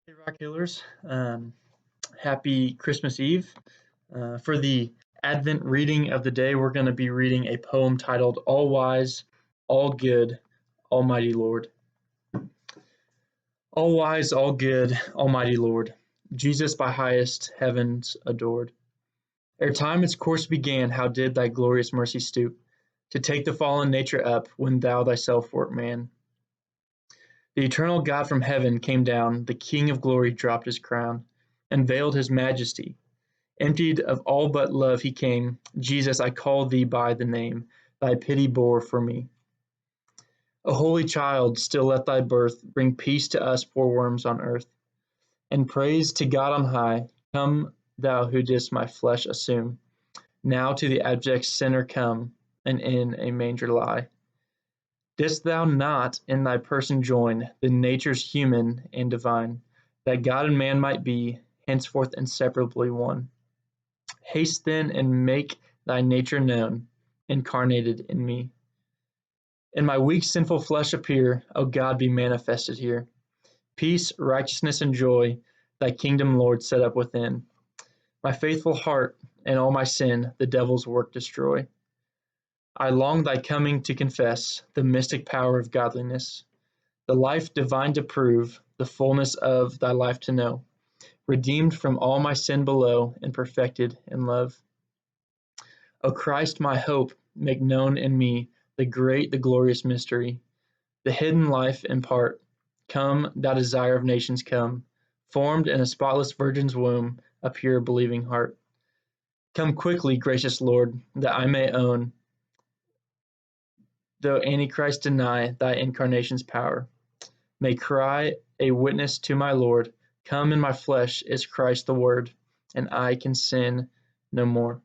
Hey, Rock Healers. Happy Christmas Eve. For the Advent reading of the day, we're going to be reading a poem titled All Wise, All Good, Almighty Lord. All wise, all good, Almighty Lord, Jesus by highest heavens adored. Ere time its course began, how did thy glorious mercy stoop to take the fallen nature up when thou thyself wert man? The eternal God from heaven came down, the King of glory dropped his crown, and veiled his majesty. Emptied of all but love he came. Jesus, I call thee by the name thy pity bore for me. A holy child, still let thy birth bring peace to us poor worms on earth, and praise to God on high. Come, thou who didst my flesh assume, now to the abject sinner come, and in a manger lie. Didst thou not in thy person join the natures human and divine, that God and man might be henceforth inseparably one? Haste then and make thy nature known, incarnated in me. In my weak sinful flesh appear, O God, be manifested here. Peace, righteousness, and joy, thy kingdom, Lord, set up within. My faithful heart and all my sin, the devil's work destroy. I long thy coming to confess the mystic power of godliness, the life divine to prove, the fullness of thy life to know, redeemed from all my sin below and perfected in love. O Christ, my hope, make known in me the great, the glorious mystery, the hidden life impart. Come, thou desire of nations, come, formed in a spotless virgin's womb, a pure believing heart. Come quickly, gracious Lord, that I may own, though Antichrist deny thy incarnation's power, may cry a witness to my Lord, come in my flesh is Christ the Word, and I can sin no more.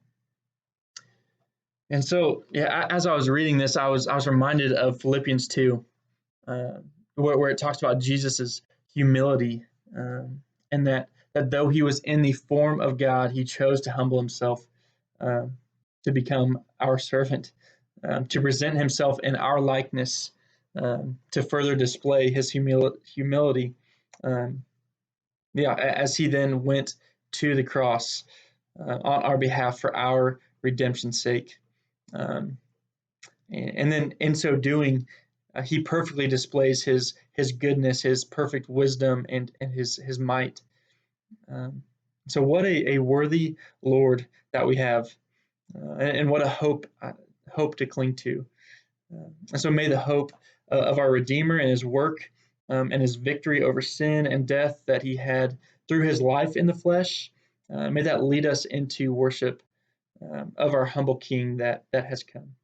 And so, yeah, as I was reading this, I was reminded of Philippians 2, uh, where it talks about Jesus's humility, and that though he was in the form of God, he chose to humble himself, uh, to become our servant, to present himself in our likeness, to further display his humility. Um, as he then went to the cross on our behalf for our redemption's sake. Um, and then in so doing, he perfectly displays his goodness, his perfect wisdom, and his might. Um, so what a worthy Lord that we have, and what a hope to cling to. And so may the hope of our Redeemer and his work, and his victory over sin and death that he had through his life in the flesh, may that lead us into worship of our humble King that has come.